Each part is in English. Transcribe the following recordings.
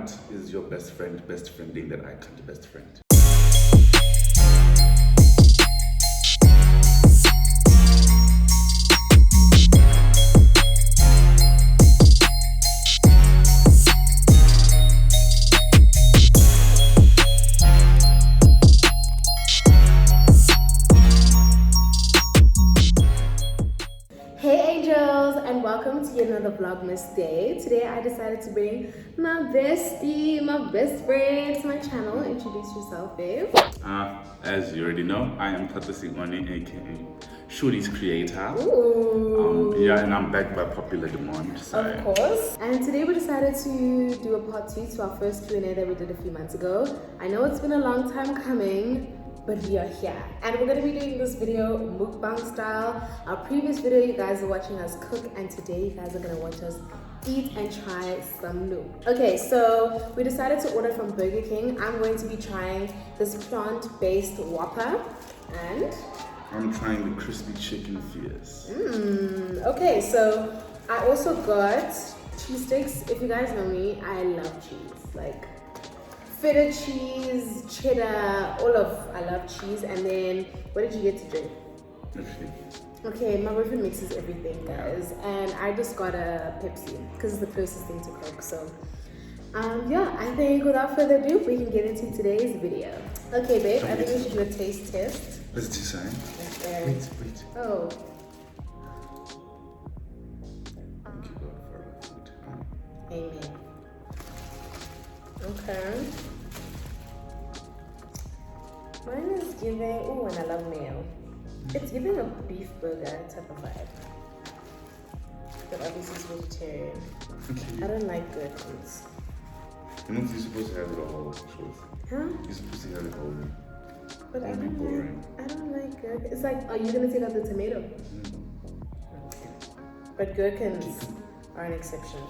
What is your best friending that I can't best friend? Welcome to another vlogmas day. Today I decided to bring my bestie, my best friend to my channel. Introduce yourself, babe. As you already know, I am Shawty, aka Shawty's creator. Ooh. Yeah, and I'm back by popular demand. So. Of course. And today we decided to do a part 2 to our first Q&A that we did a few months ago. I know it's been a long time coming, but we are here and we're going to be doing this video mukbang style. Our previous video you guys are watching us cook, and today you guys are going to watch us eat and try some new. Okay, so we decided to order from Burger King. I'm going to be trying this plant-based Whopper, and I'm trying the crispy chicken fierce. Okay, so I also got cheese sticks. If you guys know me, I love cheese, like feta cheese, cheddar, I love cheese. And then, what did you get to drink? Everything. Okay, my boyfriend mixes everything, guys. And I just got a Pepsi, because it's the closest thing to Coke. So, yeah, I think without further ado, we can get into today's video. Okay, babe, I think we should do a taste test. Let's decide. Okay. Wait. Oh. Thank you, God, for our food. Amen. Okay. Mine is giving, oh, and I love mayo. It's giving a beef burger type of vibe. But obviously it's vegetarian. Okay. I don't like gherkins. You're not supposed to have it all, truth. Huh? You're supposed to have it all. But I Don't be don't boring. like gherkins. It's like, are you gonna take out the tomato? But gherkins are an exception.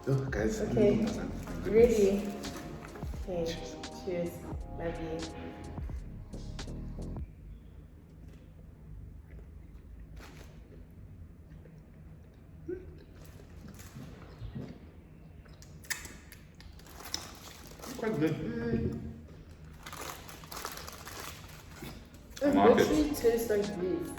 Oh, guys. Okay. Ready? Okay. Cheers. Love you. Quite good. It literally tastes like beef.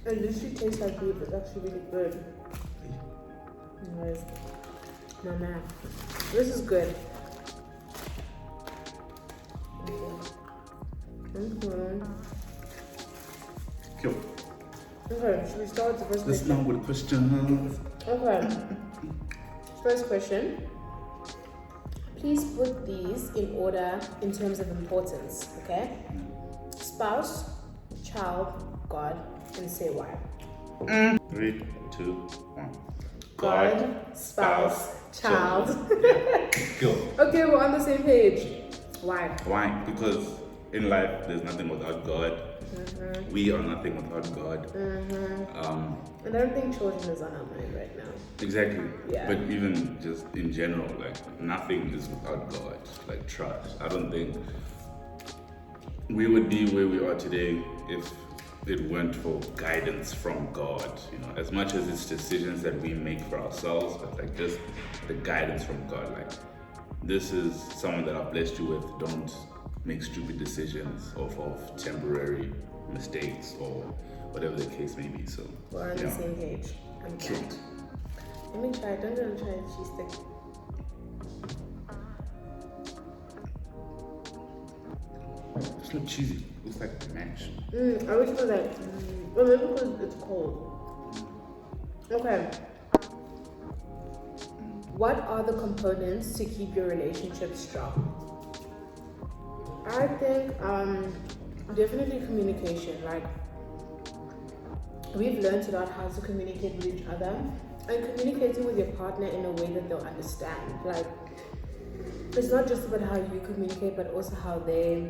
It literally tastes like beef. It's actually really good. Anyways, no man. This is good. Cool. Okay, should we start with the first Let's question? start with questions. Okay. First question. Please put these in order in terms of importance, okay? Spouse, child, God, and say why. 3, 2, 1. God, spouse, child. Go. Okay, we're on the same page. Why? Why? Because in life, there's nothing without God. We are nothing without God. And I don't think children is on our mind right now. Exactly. Yeah. But even just in general, like nothing is without God. Like trust. I don't think we would be where we are today if it weren't for guidance from God. You know, as much as it's decisions that we make for ourselves, but like just the guidance from God. Like, this is someone that I've blessed you with. Don't make stupid decisions off of temporary mistakes or whatever the case may be. So we're on the same page. I'm glad. Let me try. Don't try a cheese stick. It's not cheesy. It looks like mash. I wish it was like, well, maybe because it's cold. Okay. What are the components to keep your relationship strong? I think definitely communication. Like, we've learned a lot how to communicate with each other, and communicating with your partner in a way that they'll understand. Like, it's not just about how you communicate, but also how they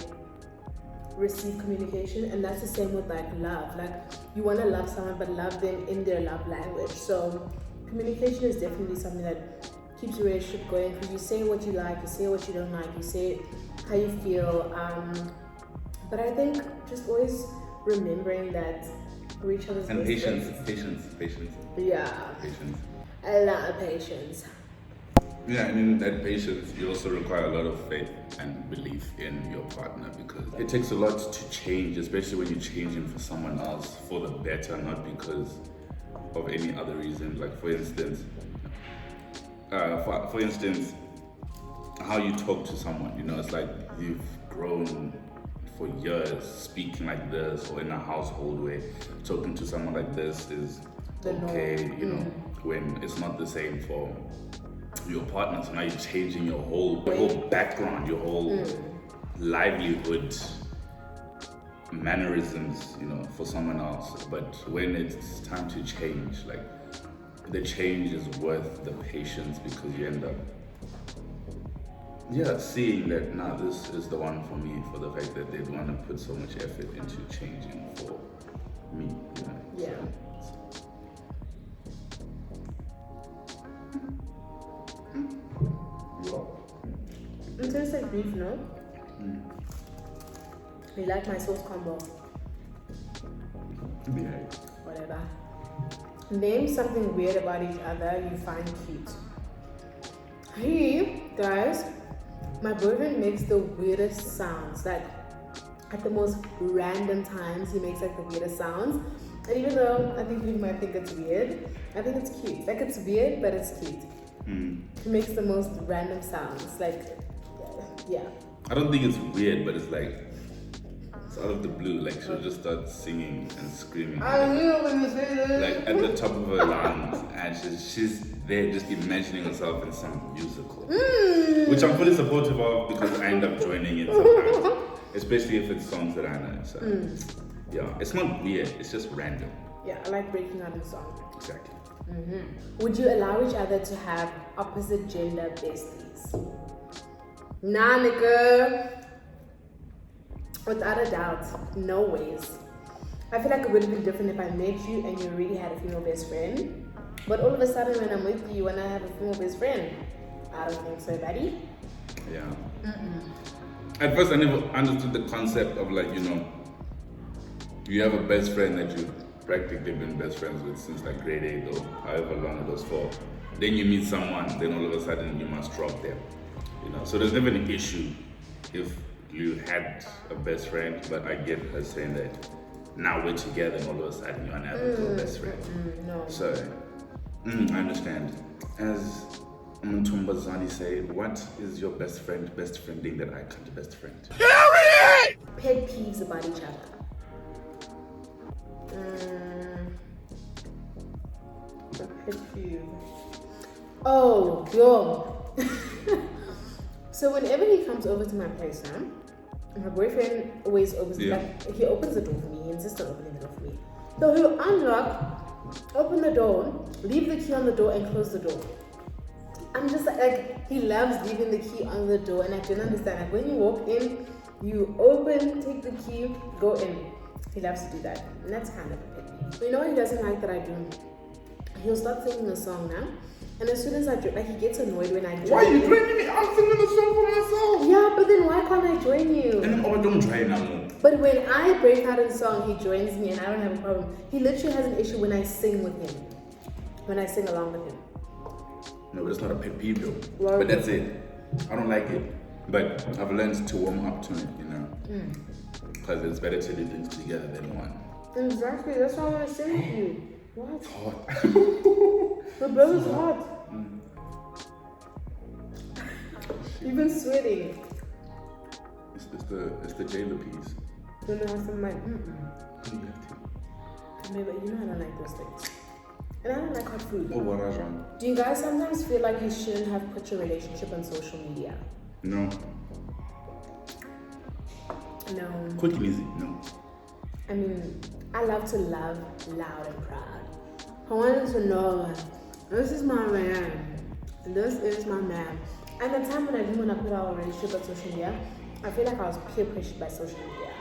receive communication. And that's the same with like love. Like, you want to love someone, but love them in their love language. So communication is definitely something that keeps your relationship going, because you say what you like, you say what you don't like, you say how you feel. But I think just always remembering that we're each other's and best patience, friends. patience. Yeah. Patience. A lot of patience. Yeah, and in that patience, you also require a lot of faith and belief in your partner because it takes a lot to change, especially when you're changing for someone else for the better, not because of any other reason. Like for instance, how you talk to someone. You know, it's like you've grown for years speaking like this, or in a household where talking to someone like this is okay. You know, when it's not the same for your partner. So now you're changing your whole background, your whole livelihood, mannerisms, you know, for someone else. But when it's time to change, like the change is worth the patience because you end up seeing that now this is the one for me, for the fact that they'd want to put so much effort into changing for me, you know. Yeah. It tastes like beef, no? You like my sauce combo? Yeah. Whatever. Name something weird about each other you find cute. Hey, guys, my boyfriend makes the weirdest sounds. Like, at the most random times, he makes like the weirdest sounds. And even though I think you might think it's weird, I think it's cute. Like, it's weird, but it's cute. He makes the most random sounds. Like, yeah. I don't think it's weird, but it's like, it's out of the blue. Like, she'll just start singing and screaming. I knew when you say that. Like, at the top of her lungs, and she's there just imagining herself in some musical. Which I'm fully supportive of because I end up joining it sometimes. Especially if it's songs that I know. So, yeah, it's not weird, it's just random. Yeah, I like breaking out in song. Exactly. Would you allow each other to have opposite gender besties? Nah, nigga. Without a doubt, no ways. I feel like it would have been different if I met you and you already had a female best friend. But all of a sudden, when I'm with you and I have a female best friend, I don't think so, buddy. Yeah. At first, I never understood the concept of, like, you know, you have a best friend that you've practically been best friends with since like grade 8 or however long it was for. Then you meet someone, then all of a sudden you must drop them. You know, so there's never an issue if you had a best friend, but I get her saying that now we're together and all of a sudden you're another best friend. No. So, I understand. As Mtumbazani say, what is your best friending that I can't best friend? Pet peeves about each other. A pet peeve. Oh, yo. So whenever he comes over to my place, my boyfriend always opens like he opens the door for me. He insists on opening the door for me. So he'll unlock, open the door, leave the key on the door, and close the door. I'm just like he loves leaving the key on the door, and I don't understand. Like when you walk in, you open, take the key, go in. He loves to do that, and that's kind of a pet peeve. But you know what he doesn't like that I do? He'll start singing a song now, and as soon as I join, like he gets annoyed when I join. Why are you joining me? I'm singing a song for myself. Yeah, but then why can't I join you? And I don't join now. But when I break out in song, he joins me, and I don't have a problem. He literally has an issue when I sing with him, when I sing along with him. No, but it's not a pet peeve though. Well, but that's it. I don't like it. But I've learned to warm up to it, you know. Because it's better to do things together than one. Exactly, that's why I want to sing with you. What? Hot. The blow is hot. You've been sweating. It's the J-Lo piece. You know how some like, You have to. Maybe you know I don't like those things. And I don't like hot food. Oh, what is wrong? Do you guys sometimes feel like you shouldn't have put your relationship on social media? No. No. Quick and easy, no. I mean, I love to love loud and proud. I wanted to know, this is my man. This is my man. And the time when I didn't want to put our relationship on social media, I feel like I was peer pressured by social media.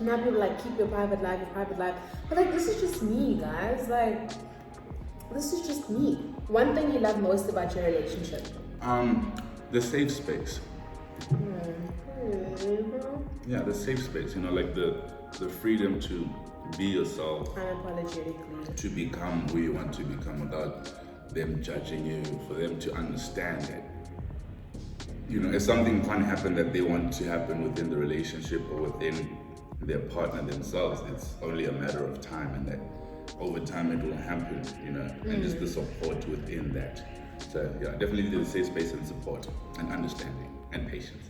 Now people like, keep your private life. But like, this is just me, guys. Like, this is just me. One thing you love most about your relationship? The safe space. Yeah, the safe space, you know, like the freedom to be yourself. Unapologetically. To become who you want to become without them judging you, for them to understand that, you know, if something can't happen that they want to happen within the relationship or within their partner themselves, it's only a matter of time, and that over time it will happen, you know, and just the support within that. So yeah, definitely the safe space and support and understanding and patience.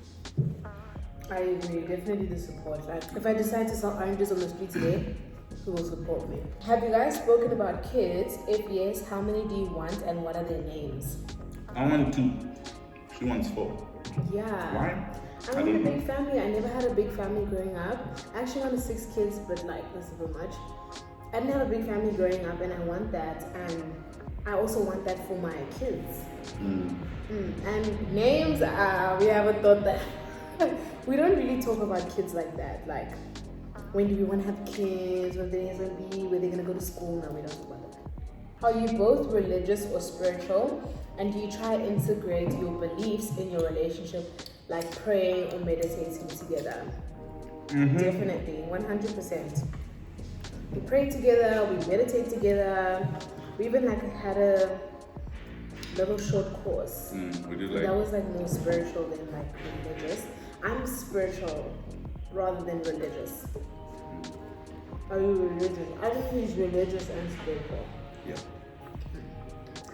I agree, definitely the support. Like, if I decide to sell oranges on the street today, who will support me? Have you guys spoken about kids? If yes, how many do you want and what are their names? I want 2. She wants 4. Yeah. Why? I want a big family. I never had a big family growing up. I actually wanted 6 kids, but like, that's a bit much. I didn't have a big family growing up, and I want that, and I also want that for my kids. And names, we haven't thought that. We don't really talk about kids like that. Like, when do we want to have kids? What they're going to be? Where they're going to go to school? No, we don't talk about that. Are you both religious or spiritual? And do you try to integrate your beliefs in your relationship, like praying or meditating together? Definitely, 100%. We pray together, we meditate together. We even like had a little short course. We did like that was like more spiritual than like religious. I'm spiritual rather than religious. Are you religious? I think he's religious and spiritual. Yeah.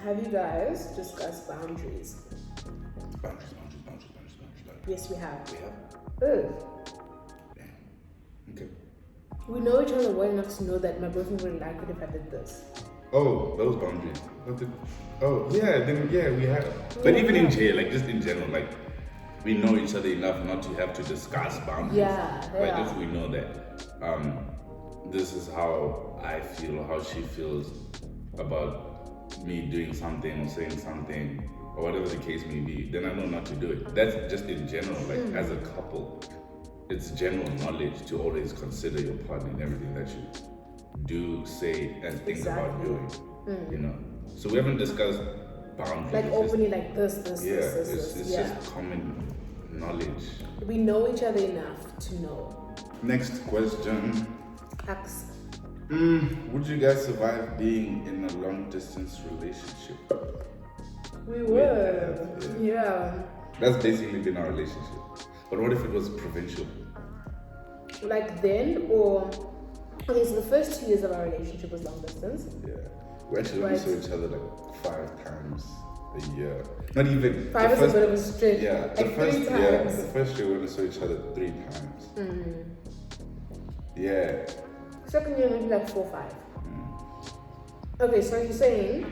Have you guys discussed boundaries? Boundaries. Yes, we have. We have. Oh. Yeah. Okay. We know each other well enough to know that my boyfriend wouldn't like it if I did this. Oh, those boundaries. We have. But even in jail, like just in general, like we know each other enough not to have to discuss boundaries. Like just we know that this is how I feel or how she feels about me doing something or saying something or whatever the case may be. Then I know not to do it. That's just in general, like as a couple. It's general knowledge to always consider your partner in everything that you do, say, and think about doing. You know, so we haven't discussed boundaries. Like openly, like this. It's just common knowledge. We know each other enough to know. Next question. Ask. Would you guys survive being in a long distance relationship? We would. Yeah. That's basically been our relationship. But what if it was provincial? Like then, or okay, so the first 2 years of our relationship was long distance. Yeah. We actually only saw each other like 5 times a year. Not even 5 is a bit of a stretch. Yeah. Like 3 times. The first year we only saw each other 3 times. Yeah. Second year maybe like 4 or 5. Okay, so you're saying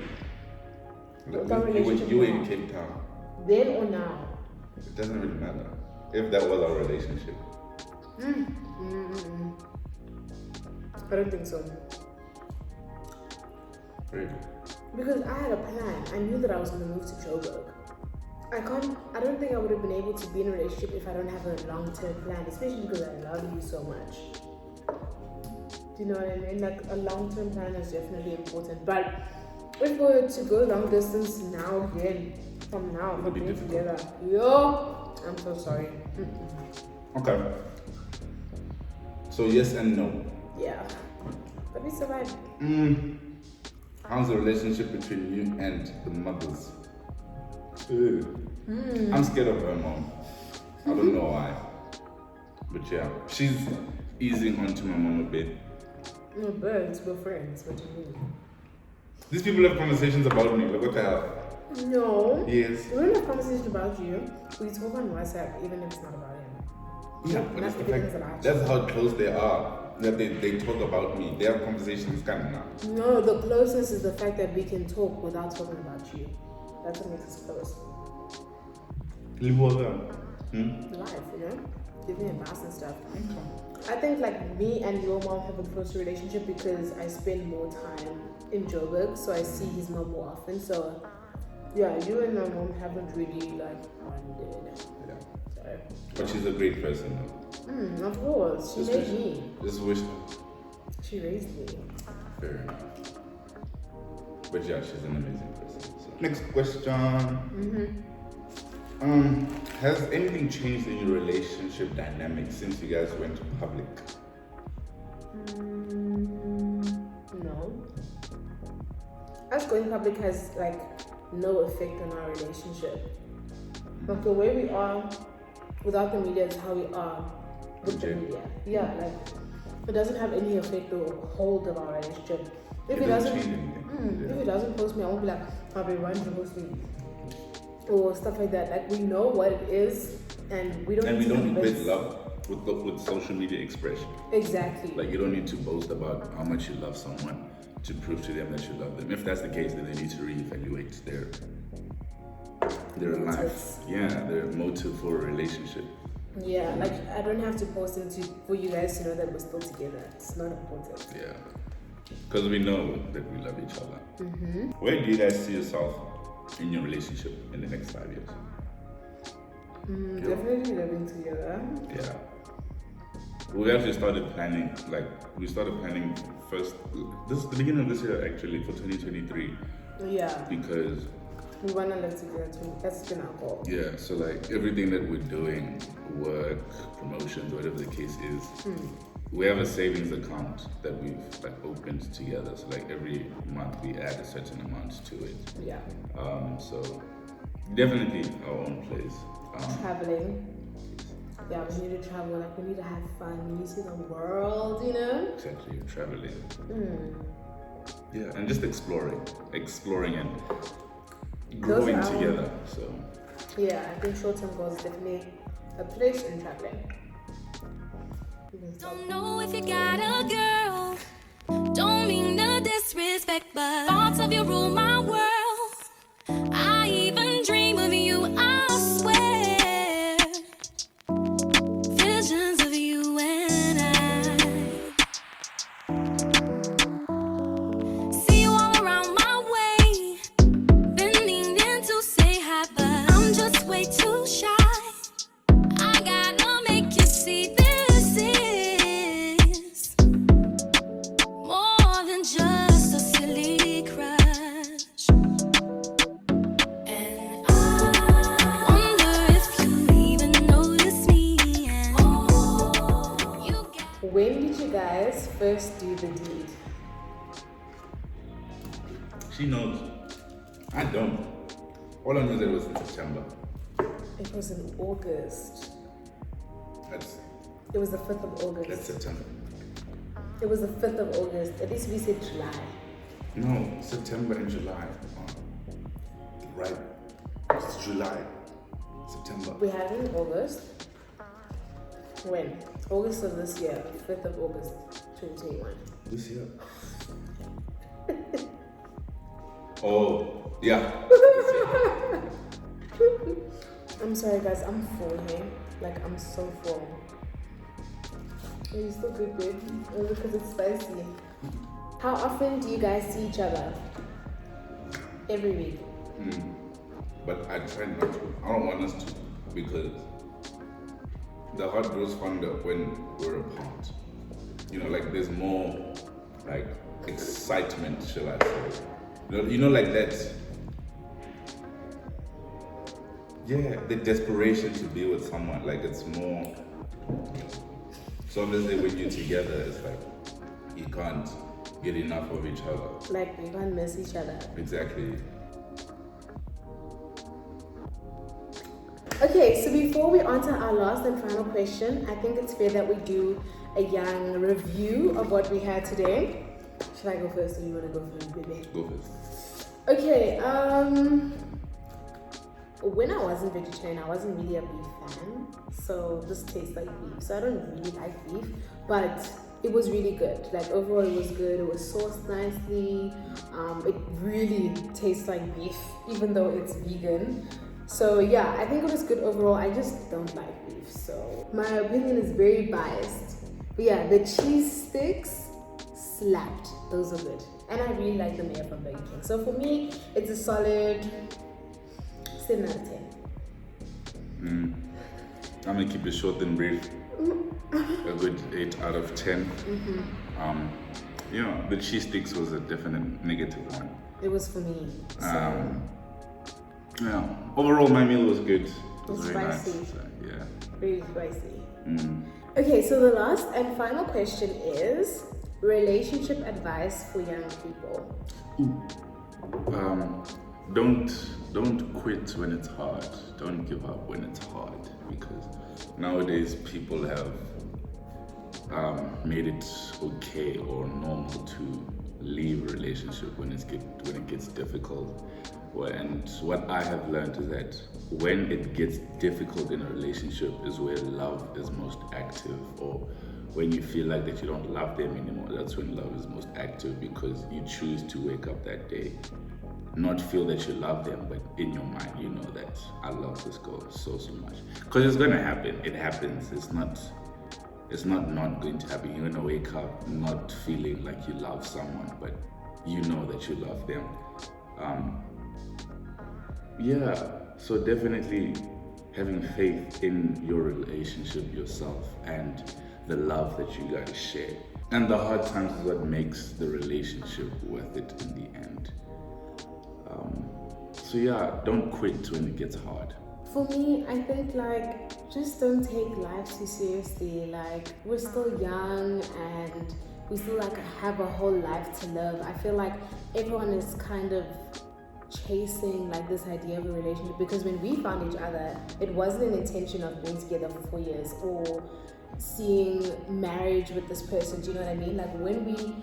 you were in Cape Town. Then or now? It doesn't really matter. If that was our relationship. I don't think so. Really? Because I had a plan. I knew that I was going to move to Joburg. I don't think I would have been able to be in a relationship if I don't have a long-term plan, especially because I love you so much. Do you know what I mean? Like a long-term plan is definitely important. But if we were to go long distance now again, from being together, I'm so sorry. Okay. So yes and no. Yeah. But we survived. How's the relationship between you and the mothers? I'm scared of her mom. I don't know why. But yeah, she's easing onto my mom a bit. No, but we're friends. What do you mean? These people have conversations about me. Like, what the hell? No. Yes. We don't have conversations about you. We talk on WhatsApp, even if it's not about him. Yeah, but it's the fact, that's how close they are. That they talk about me. They have conversations kind of now. No, the closeness is the fact that we can talk without talking about you. That's what makes us close. Life, you know? Give me advice and stuff. I think like me and your mom have a closer relationship because I spend more time in Joburg, so I see his mom more often. So yeah, you and my mom haven't really like bonded. Yeah. So. But she's a great person though. Of course. She made me. Just wish. She raised me. Fair enough. But yeah, she's an amazing person. So. Next question. Has anything changed in your relationship dynamic since you guys went public? No. As going public has like no effect on our relationship. Like the way we are without the media is how we are with the media. Yeah, like it doesn't have any effect or hold of our relationship. If it doesn't change anything. if it doesn't post me, I won't be like, I'll be running to post me or stuff like that. Like we know what it is, and we don't. And we don't convince- equate love with social media expression. Exactly. Like you don't need to boast about how much you love someone to prove to them that you love them. If that's the case, then they need to reevaluate their life. Yeah, their motive for a relationship. Yeah, like I don't have to post it for you guys to know that we're still together. It's not important. Yeah, because we know that we love each other. Mm-hmm. Where do you guys see yourself in your relationship in the next 5 years? Definitely living together. Yeah. We actually started planning, first, this is the beginning of this year actually, for 2023. Yeah. Because we want to live together too. That's been our goal. yeah, so like everything that we're doing, work, promotions, whatever the case is, we have a savings account that we've like opened together. So like every month we add a certain amount to it. Yeah. So definitely our own place. Traveling. Yeah, we need to travel. Like we need to have fun. We need to see the world. You know. Exactly, traveling. Yeah, and just exploring and growing together. So yeah, I think short-term goals definitely a place in traveling. Don't know if you got a girl. Don't mean no disrespect, but thoughts of you rule my world. I even dream of you, I swear. Visions of you and I. See you all around my way. Been needing to say hi, but I'm just way too shy. I gotta make you see this is more than just a silly crush. And I wonder if you even notice me. And you got When did you guys first do the deed? she knows. I don't. All I know is that it was in September. It was in August. It was the 5th of August. That's September. It was the 5th of August. At least we said July. No, September and July. Right. It's July. September. We had it in August. When? August of this year. 5th of August, 2021. This year. Oh, yeah. I'm sorry guys, I'm full here. Like I'm so full. Are you still good, babe? Or because it's spicy. How often do you guys see each other? Every week. But I try not to. I don't want us to because the heart grows fonder when we're apart. You know, like there's more like excitement, shall I say. You know like that. Yeah, the desperation to be with someone, like it's more. So obviously when you're together, it's like you can't get enough of each other. Like we can't miss each other. Exactly. Okay, so before we answer our last and final question, I think it's fair that we do a young review of what we had today. Should I go first or you want to go first, baby? Go first. Okay, when I wasn't vegetarian, I wasn't really a beef fan. So this tastes like beef. So I don't really like beef, but it was really good. Like overall it was good. It was sourced nicely. It really tastes like beef, even though it's vegan. So yeah, I think it was good overall. I just don't like beef. So my opinion is very biased. But yeah, the cheese sticks slapped. Those are good. And I really like the mayo from Burger King. So for me, it's a solid 7 out of 10. I'm gonna keep it short and brief. A good 8 out of 10. Yeah, the cheese sticks was a definite negative one. It was for me. So Yeah, overall my meal was good. It was it's very spicy. nice. So, yeah. Very spicy. Okay, so the last and final question is relationship advice for young people. Don't quit when it's hard. Don't give up when it's hard, because nowadays people have made it okay or normal to leave a relationship when it gets difficult. And what I have learned is that when it gets difficult in a relationship is where love is most active, or when you feel like that you don't love them anymore, that's when love is most active, because you choose to wake up that day, not feel that you love them, but in your mind you know that I love this girl so much. Because it's gonna happen. It happens. It's not going to happen. You're gonna wake up not feeling like you love someone, but you know that you love them. So definitely having faith in your relationship, yourself, and the love that you guys share. And the hard times is what makes the relationship worth it in the end. Don't quit when it gets hard. For me, I think just don't take life too seriously. We're still young and we still have a whole life to live. I feel like everyone is kind of chasing this idea of a relationship, because when we found each other, it wasn't an intention of being together for 4 years or seeing marriage with this person. Do you know what I mean? When we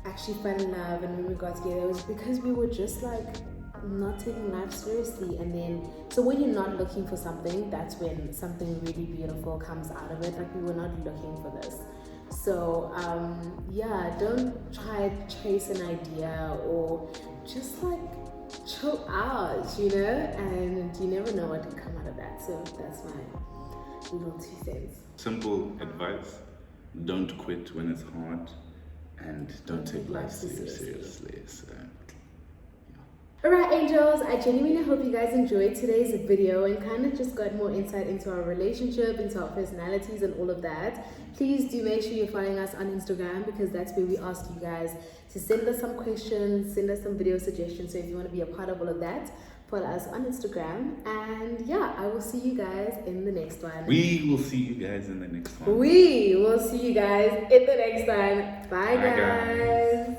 actually fell in love and when we got together, it was because we were just not taking life seriously. And then so when you're not looking for something, that's when something really beautiful comes out of it. We were not looking for this. So don't try to chase an idea, or just chill out, and you never know what can come out of that. So that's my little 2 cents. Simple advice: don't quit when it's hard, and don't take life seriously. Alright, angels, I genuinely hope you guys enjoyed today's video and kind of just got more insight into our relationship, into our personalities and all of that. Please do make sure you're following us on Instagram, because that's where we ask you guys to send us some questions, send us some video suggestions. So if you want to be a part of all of that, follow us on Instagram. And I will see you guys in the next one. We will see you guys in the next one. We will see you guys in the next one. Bye guys.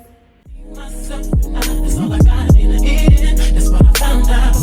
That's all I got in the end. That's what I found out.